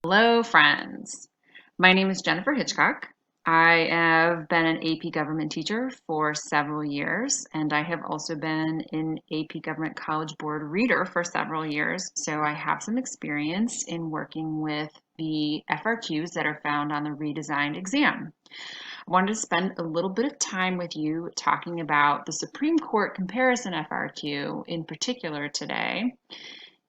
Hello, friends. My name is Jennifer Hitchcock. I have been an AP government teacher for several years, and I have also been an AP Government College Board reader for several years. So I have some experience in working with the FRQs that are found on the redesigned exam. I wanted to spend a little bit of time with you talking about the Supreme Court Comparison FRQ in particular today.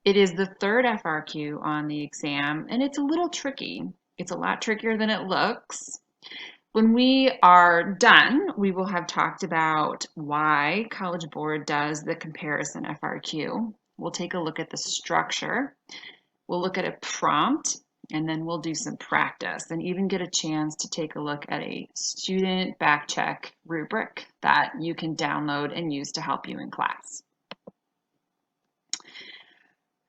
It is the third FRQ on the exam, and it's a little tricky. It's a lot trickier than it looks. When we are done, we will have talked about why College Board does the comparison FRQ. We'll take a look at the structure. We'll look at a prompt, and then we'll do some practice and even get a chance to take a look at a student back check rubric that you can download and use to help you in class.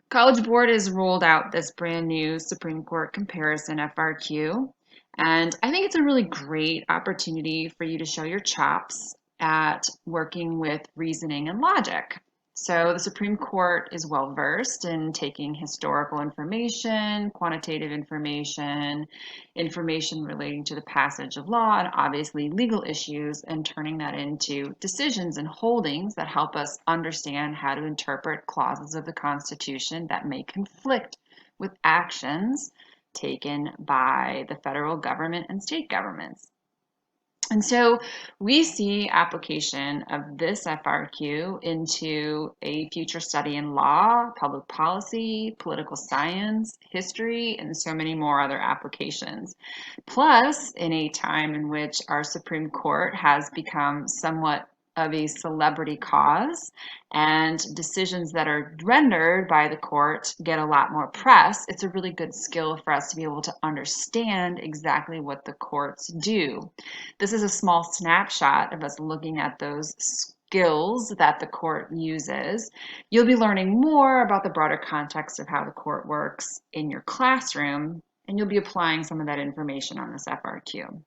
College Board has rolled out this brand new Supreme Court Comparison FRQ, and I think it's a really great opportunity for you to show your chops at working with reasoning and logic. So the Supreme Court is well versed in taking historical information, quantitative information, information relating to the passage of law, and obviously legal issues, and turning that into decisions and holdings that help us understand how to interpret clauses of the Constitution that may conflict with actions taken by the federal government and state governments. And so we see application of this FRQ into a future study in law, public policy, political science, history, and so many more other applications. Plus, in a time in which our Supreme Court has become somewhat of a celebrity cause and decisions that are rendered by the court get a lot more press, it's a really good skill for us to be able to understand exactly what the courts do. This is a small snapshot of us looking at those skills that the court uses. You'll be learning more about the broader context of how the court works in your classroom, and you'll be applying some of that information on this FRQ.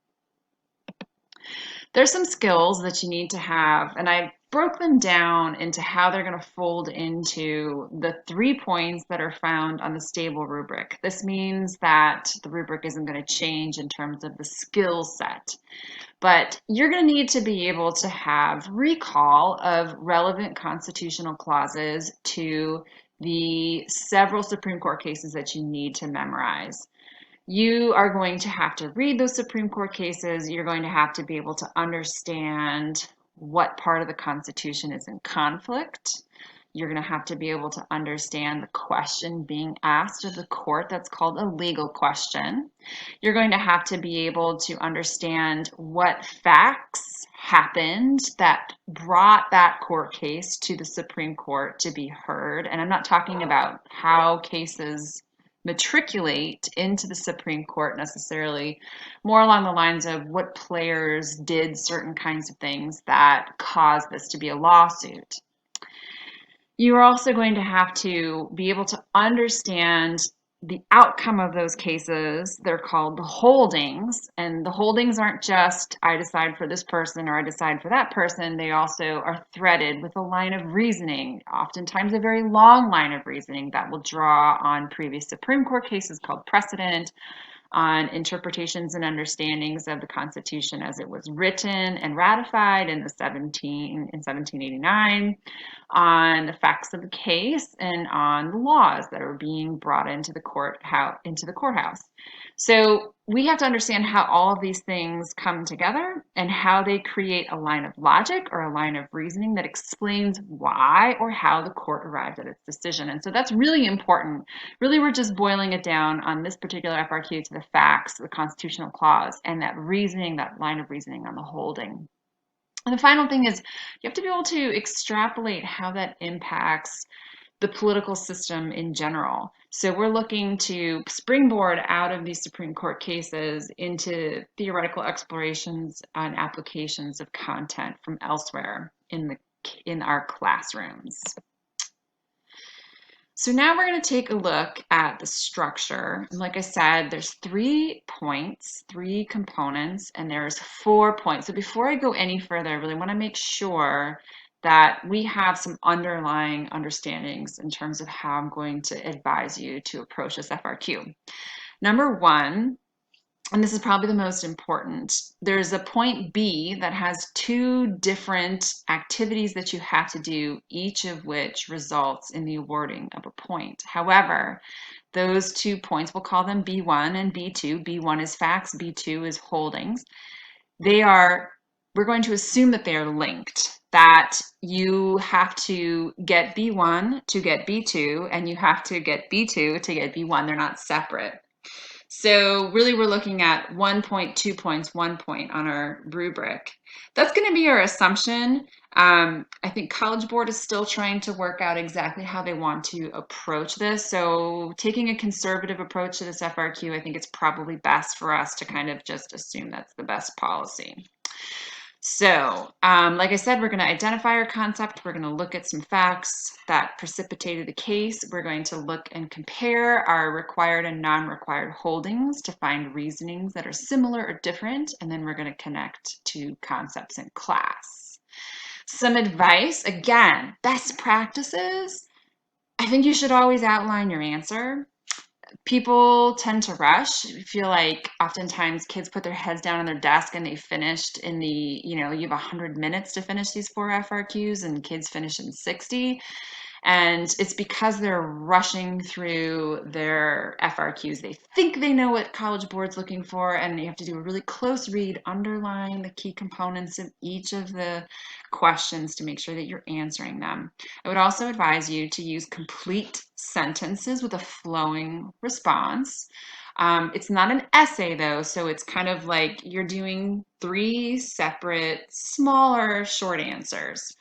There's some skills that you need to have, and I broke them down into how they're going to fold into the 3 points that are found on the stable rubric. This means that the rubric isn't going to change in terms of the skill set, but you're going to need to be able to have recall of relevant constitutional clauses to the several Supreme Court cases that you need to memorize. You are going to have to read those Supreme Court cases. You're going to have to be able to understand what part of the Constitution is in conflict. You're going to have to be able to understand the question being asked of the court. That's called a legal question. You're going to have to be able to understand what facts happened that brought that court case to the Supreme Court to be heard. And I'm not talking about how cases matriculate into the Supreme Court necessarily, more along the lines of what players did certain kinds of things that caused this to be a lawsuit. You are also going to have to be able to understand the outcome of those cases. They're called the holdings, and the holdings aren't just I decide for this person or I decide for that person. They also are threaded with a line of reasoning, oftentimes a very long line of reasoning that will draw on previous Supreme Court cases called precedent, on interpretations and understandings of the Constitution as it was written and ratified in 1789, on the facts of the case, and on the laws that are being brought into the courthouse. So we have to understand how all of these things come together and how they create a line of logic or a line of reasoning that explains why or how the court arrived at its decision. And so that's really important. Really, we're just boiling it down on this particular FRQ to the facts, the constitutional clause, and that reasoning, that line of reasoning on the holding. And the final thing is you have to be able to extrapolate how that impacts the political system in general. So we're looking to springboard out of these Supreme Court cases into theoretical explorations and applications of content from elsewhere in our classrooms. So now we're going to take a look at the structure. And like I said, there's 3 points, 3 components, and there's 4 points. So before I go any further, I really want to make sure that we have some underlying understandings in terms of how I'm going to advise you to approach this FRQ. Number one, and this is probably the most important, there's a point B that has two different activities that you have to do, each of which results in the awarding of a point. However, those 2 points, we'll call them B1 and B2. B1 is facts, B2 is holdings. We're going to assume that they are linked, that you have to get B1 to get B2, and you have to get B2 to get B1. They're not separate. So really we're looking at 1 point, 2 points, 1 point on our rubric. That's going to be our assumption. I think College Board is still trying to work out exactly how they want to approach this. So taking a conservative approach to this FRQ, I think it's probably best for us to kind of just assume that's the best policy. So, like I said, we're going to identify our concept. We're going to look at some facts that precipitated the case. We're going to look and compare our required and non-required holdings to find reasonings that are similar or different. And then we're going to connect to concepts in class. Some advice, again, best practices. I think you should always outline your answer. People tend to rush. I feel like oftentimes kids put their heads down on their desk and they finished in the, you have 100 minutes to finish these 4 FRQs and kids finish in 60. And it's because they're rushing through their FRQs. They think they know what College Board's looking for, and you have to do a really close read, underline the key components of each of the questions to make sure that you're answering them. I would also advise you to use complete sentences with a flowing response. It's not an essay though, so it's kind of like you're doing 3 separate, smaller, short answers.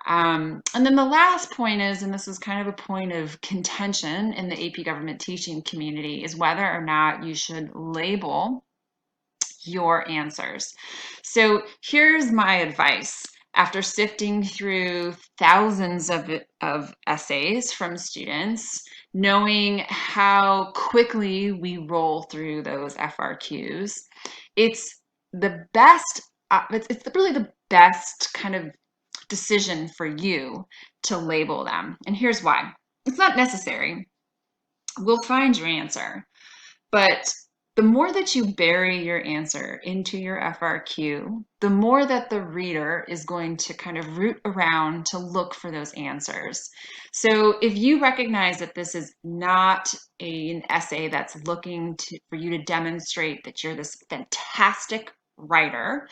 And then the last point is, and this is kind of a point of contention in the AP government teaching community, is whether or not you should label your answers. So here's my advice. After sifting through thousands of essays from students, knowing how quickly we roll through those FRQs, it's the best, it's really the best kind of decision for you to label them. And here's why. It's not necessary. We'll find your answer. But the more that you bury your answer into your FRQ, the more that the reader is going to kind of root around to look for those answers. So if you recognize that this is not an essay that's looking for you to demonstrate that you're this fantastic writer,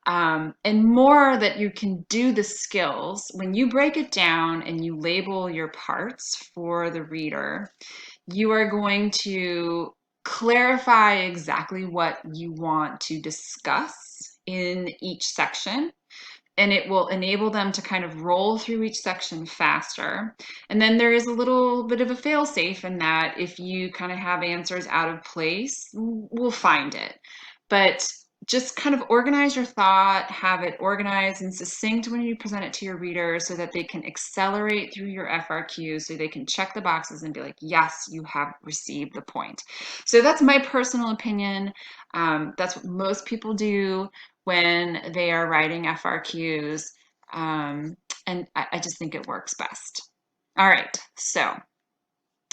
and more that you can do the skills, when you break it down and you label your parts for the reader, you are going to clarify exactly what you want to discuss in each section, and it will enable them to kind of roll through each section faster. And then there is a little bit of a fail-safe in that if you kind of have answers out of place, we'll find it. But just kind of organize your thought, have it organized and succinct when you present it to your readers so that they can accelerate through your FRQ, so they can check the boxes and be like, yes, you have received the point. So that's my personal opinion. That's what most people do when they are writing FRQs. And I just think it works best. All right, so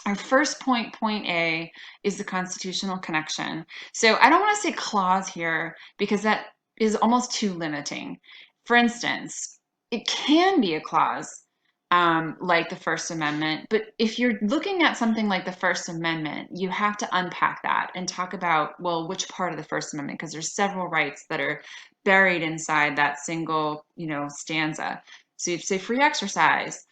our first point, point A, is the constitutional connection. So I don't want to say clause here because that is almost too limiting. For instance, it can be a clause like the First Amendment, but if you're looking at something like the First Amendment, you have to unpack that and talk about, well, which part of the First Amendment, because there's several rights that are buried inside that single, stanza. So you say free exercise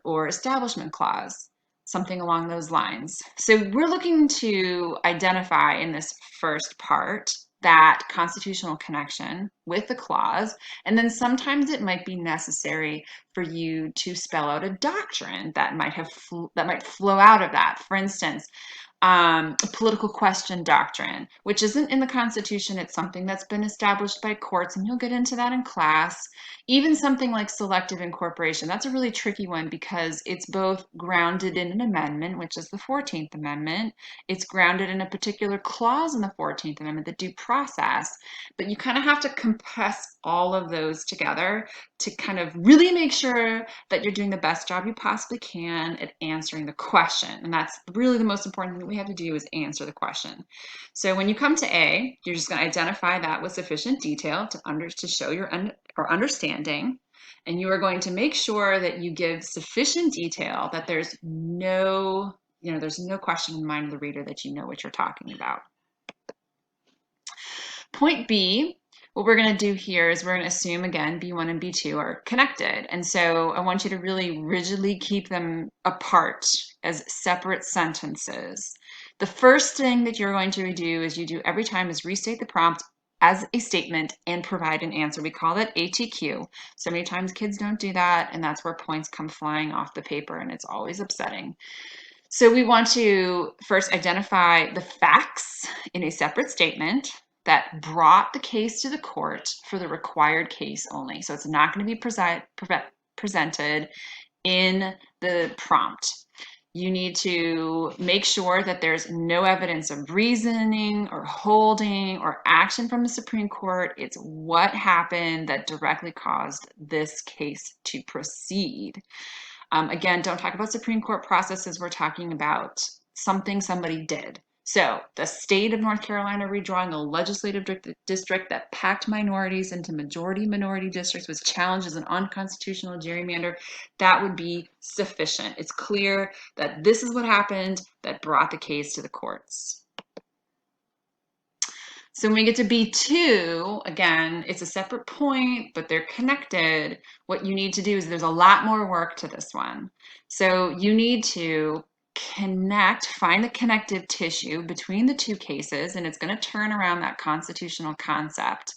or establishment clause, something along those lines. So we're looking to identify in this first part that constitutional connection with the clause, and then sometimes it might be necessary for you to spell out a doctrine that might flow out of that. For instance, a political question doctrine, which isn't in the Constitution. It's something that's been established by courts, and you'll get into that in class. Even something like selective incorporation, that's a really tricky one because it's both grounded in an amendment, which is the 14th Amendment. It's grounded in a particular clause in the 14th Amendment, the due process, but you kind of have to compress all of those together to kind of really make sure that you're doing the best job you possibly can at answering the question. And that's really the most important thing that we have to do is answer the question. So when you come to A, you're just going to identify that with sufficient detail to show your understanding. And you are going to make sure that you give sufficient detail that there's no question in the mind of the reader that you know what you're talking about. Point B, what we're going to do here is we're going to assume, again, B1 and B2 are connected. And so I want you to really rigidly keep them apart as separate sentences. The first thing that you're going to do is every time is restate the prompt as a statement and provide an answer. We call that ATQ. So many times kids don't do that, and that's where points come flying off the paper, and it's always upsetting. So we want to first identify the facts in a separate statement that brought the case to the court for the required case only. So it's not going to be presented in the prompt. You need to make sure that there's no evidence of reasoning or holding or action from the Supreme Court. It's what happened that directly caused this case to proceed. Again, don't talk about Supreme Court processes. We're talking about something somebody did. So the state of North Carolina redrawing a legislative district that packed minorities into majority-minority districts was challenged as an unconstitutional gerrymander. That would be sufficient. It's clear that this is what happened that brought the case to the courts. So when we get to B2, again, it's a separate point, but they're connected. What you need to do is there's a lot more work to this one. So you need to find the connective tissue between the two cases, and it's going to turn around that constitutional concept.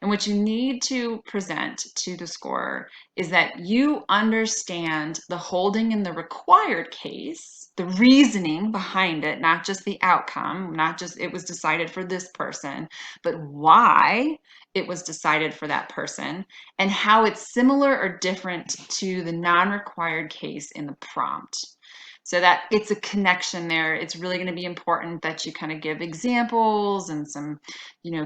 And what you need to present to the scorer is that you understand the holding in the required case, the reasoning behind it, not just the outcome, not just it was decided for this person, but why it was decided for that person and how it's similar or different to the non-required case in the prompt. So that it's a connection there. It's really going to be important that you kind of give examples and some,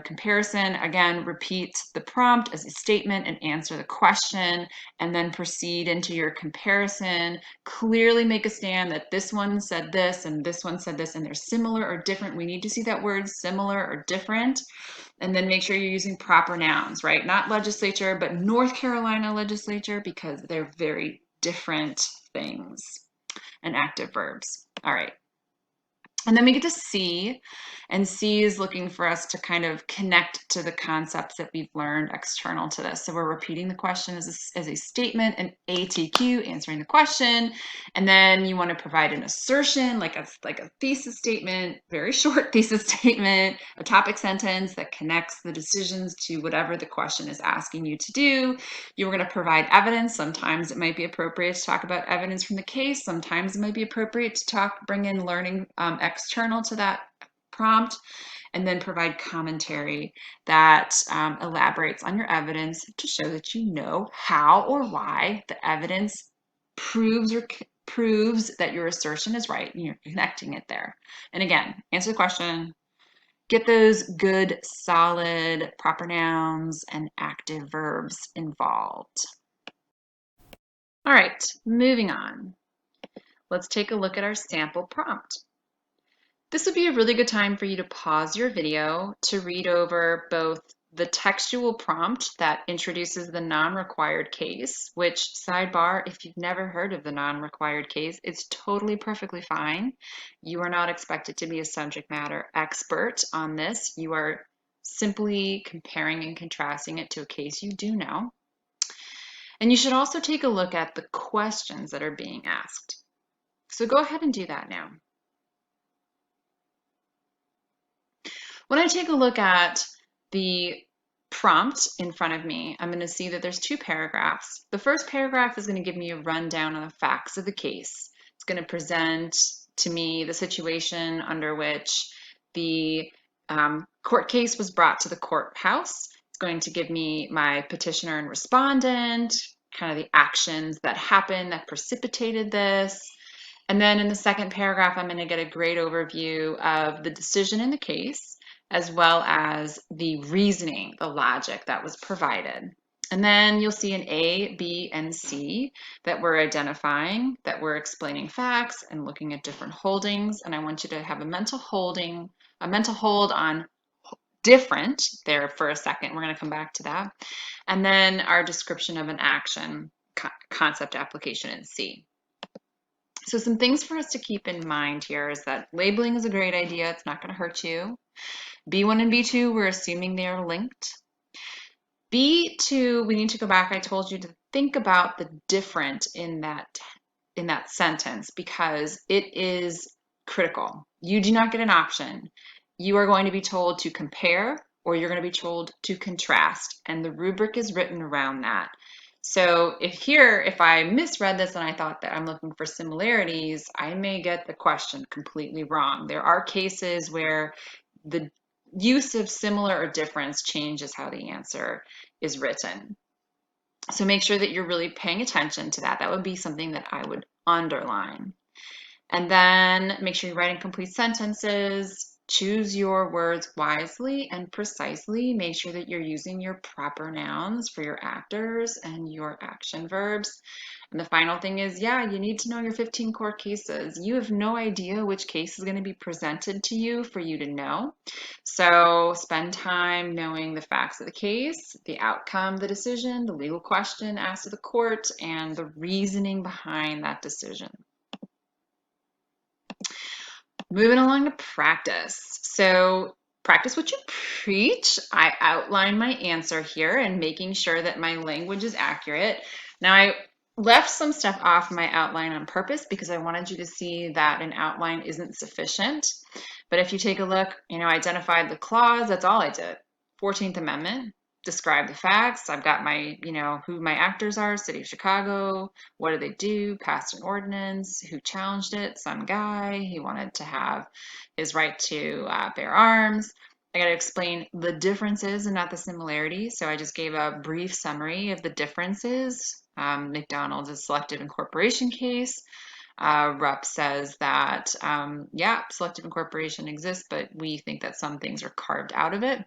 comparison. Again, repeat the prompt as a statement and answer the question, and then proceed into your comparison. Clearly make a stand that this one said this and this one said this, and they're similar or different. We need to see that word similar or different. And then make sure you're using proper nouns, right? Not legislature, but North Carolina legislature, because they're very different things. And active verbs. All right. And then we get to C, and C is looking for us to kind of connect to the concepts that we've learned external to this. So we're repeating the question as a statement, an ATQ, answering the question, and then you want to provide an assertion, like a thesis statement, very short thesis statement, a topic sentence that connects the decisions to whatever the question is asking you to do. You're going to provide evidence. Sometimes it might be appropriate to talk about evidence from the case. Sometimes it might be appropriate to bring in learning external to that prompt, and then provide commentary that elaborates on your evidence to show that you know how or why the evidence proves that your assertion is right, and you're connecting it there. And again, answer the question, get those good, solid, proper nouns and active verbs involved. All right, moving on. Let's take a look at our sample prompt. This would be a really good time for you to pause your video to read over both the textual prompt that introduces the non-required case, which, sidebar, if you've never heard of the non-required case, it's totally perfectly fine. You are not expected to be a subject matter expert on this. You are simply comparing and contrasting it to a case you do know. And you should also take a look at the questions that are being asked. So go ahead and do that now. When I take a look at the prompt in front of me, I'm going to see that there's two paragraphs. The first paragraph is going to give me a rundown on the facts of the case. It's going to present to me the situation under which the court case was brought to the courthouse. It's going to give me my petitioner and respondent, kind of the actions that happened that precipitated this. And then in the second paragraph, I'm going to get a great overview of the decision in the case. as well as the reasoning, the logic that was provided. And then you'll see an A, B, and C that we're identifying, that we're explaining facts and looking at different holdings. And I want you to have a mental hold on different there for a second. We're going to come back to that. And then our description of an action, concept application in C. So some things for us to keep in mind here is that labeling is a great idea. It's not going to hurt you. B1 and B2, we're assuming they are linked. B2, we need to go back. I told you to think about the different in that sentence because it is critical. You do not get an option. You are going to be told to compare or you're going to be told to contrast, and the rubric is written around that. So if I misread this and I thought that I'm looking for similarities, I may get the question completely wrong. There are cases where the use of similar or difference changes how the answer is written. So make sure that you're really paying attention to that. That would be something that I would underline. And then make sure you're writing complete sentences. Choose your words wisely and precisely. Make sure that you're using your proper nouns for your actors and your action verbs. And the final thing is, you need to know your 15 core cases. You have no idea which case is going to be presented to you for you to know. So spend time knowing the facts of the case, the outcome, the decision, the legal question asked to the court, and the reasoning behind that decision. Moving along to practice. So practice what you preach. I outline my answer here and making sure that my language is accurate. Now I left some stuff off my outline on purpose because I wanted you to see that an outline isn't sufficient. But if you take a look, identified the clause, that's all I did. 14th Amendment, describe the facts. I've got my, who my actors are, City of Chicago, what do they do, passed an ordinance, who challenged it, some guy, he wanted to have his right to bear arms. I got to explain the differences and not the similarities. So I just gave a brief summary of the differences. McDonald's is a selective incorporation case. Rupp says that, selective incorporation exists, but we think that some things are carved out of it.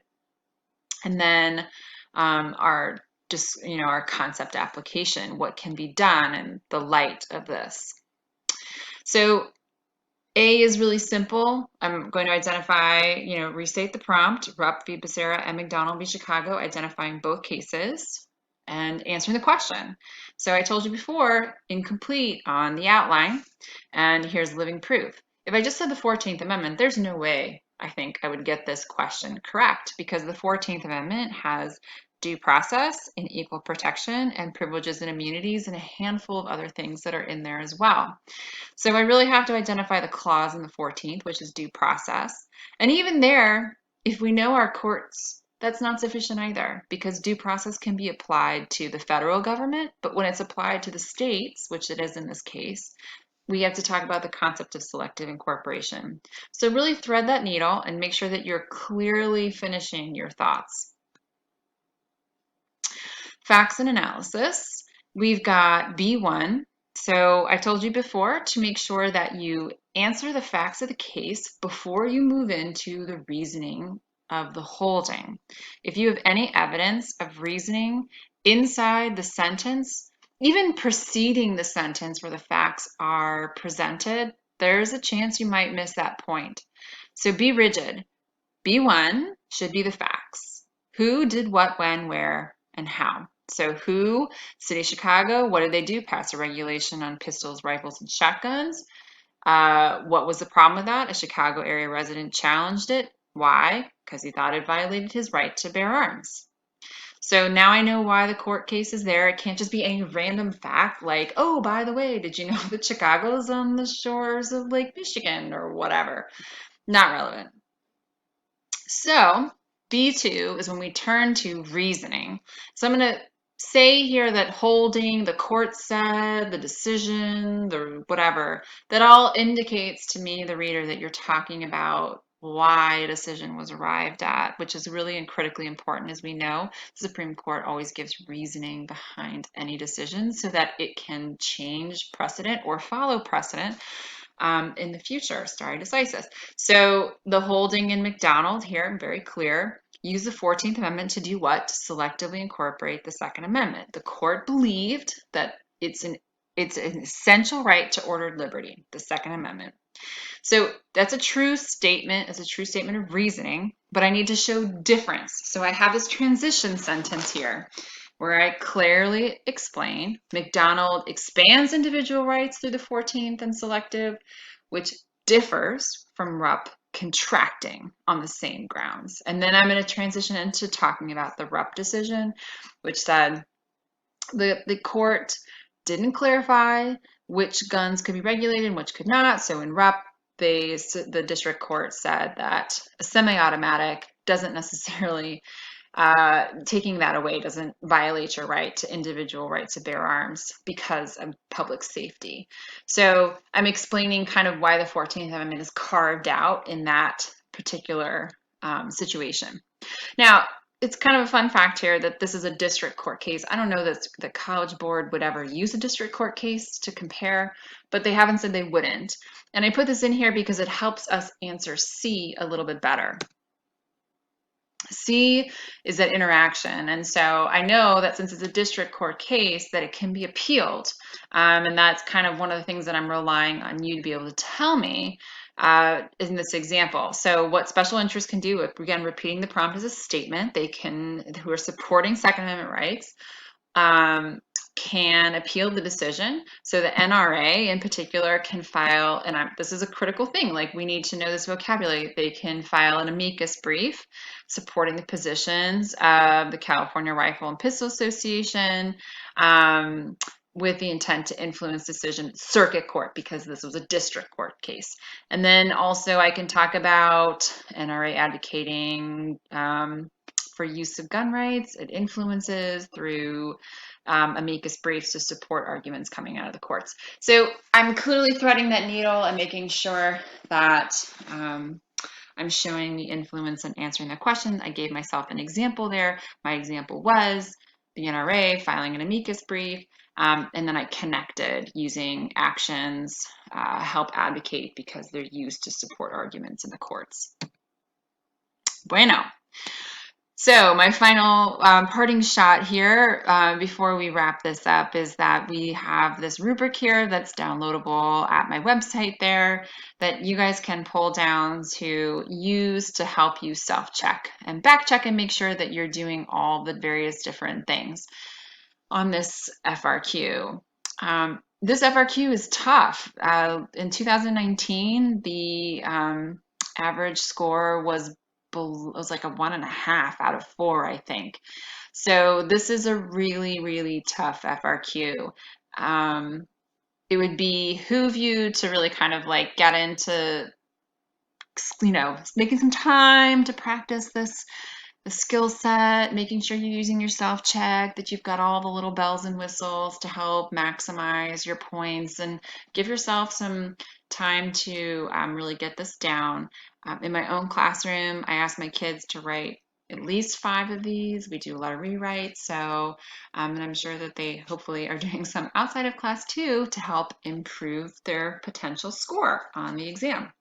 And then our concept application, what can be done in the light of this. So A is really simple. I'm going to identify, restate the prompt, Rupp v. Becerra and McDonald v. Chicago, identifying both cases and answering the question. So I told you before, incomplete on the outline, and here's living proof. If I just said the 14th Amendment, there's no way I think I would get this question correct because the 14th Amendment has due process and equal protection and privileges and immunities and a handful of other things that are in there as well. So I really have to identify the clause in the 14th, which is due process. And even there, if we know our courts, that's not sufficient either because due process can be applied to the federal government, but when it's applied to the states, which it is in this case, we have to talk about the concept of selective incorporation. So really thread that needle and make sure that you're clearly finishing your thoughts. Facts and analysis. We've got B1. So I told you before to make sure that you answer the facts of the case before you move into the reasoning of the holding. If you have any evidence of reasoning inside the sentence, even preceding the sentence where the facts are presented, there's a chance you might miss that point. So be rigid. B1 should be the facts. Who did what, when, where, and how. So who, City of Chicago, what did they do? Pass a regulation on pistols, rifles, and shotguns. What was the problem with that? A Chicago area resident challenged it. Why? Because he thought it violated his right to bear arms. So now I know why the court case is there. It can't just be any random fact like, oh, by the way, did you know that Chicago's on the shores of Lake Michigan or whatever? Not relevant. So B2 is when we turn to reasoning. So I'm going to say here that holding, the court said, the decision, the whatever, that all indicates to me, the reader, that you're talking about why a decision was arrived at, which is really and critically important. As we know, the Supreme Court always gives reasoning behind any decision so that it can change precedent or follow precedent in the future, stare decisis. So the holding in McDonald here, very clear, use the 14th Amendment to do what? To selectively incorporate the Second Amendment. The court believed that it's an essential right to ordered liberty, the Second Amendment. So that's a true statement. It's a true statement of reasoning, but I need to show difference. So I have this transition sentence here where I clearly explain McDonald expands individual rights through the 14th and selective, which differs from Rupp contracting on the same grounds. And then I'm going to transition into talking about the Rupp decision, which said the court didn't clarify which guns could be regulated and which could not. So in Rupp, the district court said that a semi-automatic doesn't necessarily taking that away doesn't violate your right to individual right to bear arms because of public safety. So I'm explaining kind of why the 14th Amendment is carved out in that particular situation. Now, it's kind of a fun fact here that this is a district court case. I don't know that the College Board would ever use a district court case to compare, but they haven't said they wouldn't. And I put this in here because it helps us answer C a little bit better. C is that interaction. And so I know that since it's a district court case that it can be appealed. And that's kind of one of the things that I'm relying on you to be able to tell me in this example. So what special interest can do, again, repeating the prompt as a statement, they can, who are supporting Second Amendment rights, can appeal the decision. So the NRA in particular can file, and this is a critical thing, like we need to know this vocabulary, they can file an amicus brief supporting the positions of the California Rifle and Pistol Association with the intent to influence decision circuit court, because this was a district court case. And then also I can talk about NRA advocating for use of gun rights. It influences through amicus briefs to support arguments coming out of the courts. So I'm clearly threading that needle and making sure that I'm showing the influence and answering the question. I gave myself an example there. My example was the NRA filing an amicus brief, and then I connected using actions, help advocate, because they're used to support arguments in the courts. Bueno. So my final parting shot here before we wrap this up is that we have this rubric here that's downloadable at my website there that you guys can pull down to use to help you self-check and back-check and make sure that you're doing all the various different things on this FRQ. This FRQ is tough. In 2019, the average score was like a 1.5 out of 4, I think. So this is a really, really tough FRQ. It would behoove you to really kind of like get into, making some time to practice the skill set, making sure you're using your self-check, that you've got all the little bells and whistles to help maximize your points, and give yourself some time to really get this down. In my own classroom, I ask my kids to write at least 5 of these. We do a lot of rewrites, so and I'm sure that they hopefully are doing some outside of class too to help improve their potential score on the exam.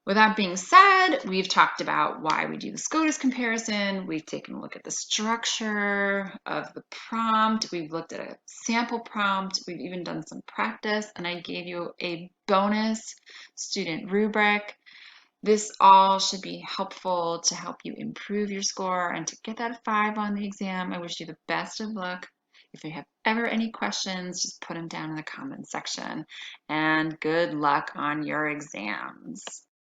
With that being said, we've talked about why we do the SCOTUS comparison. We've taken a look at the structure of the prompt. We've looked at a sample prompt. We've even done some practice, and I gave you a bonus student rubric. This all should be helpful to help you improve your score and to get that 5 on the exam. I wish you the best of luck. If you have ever any questions, just put them down in the comments section, and good luck on your exams.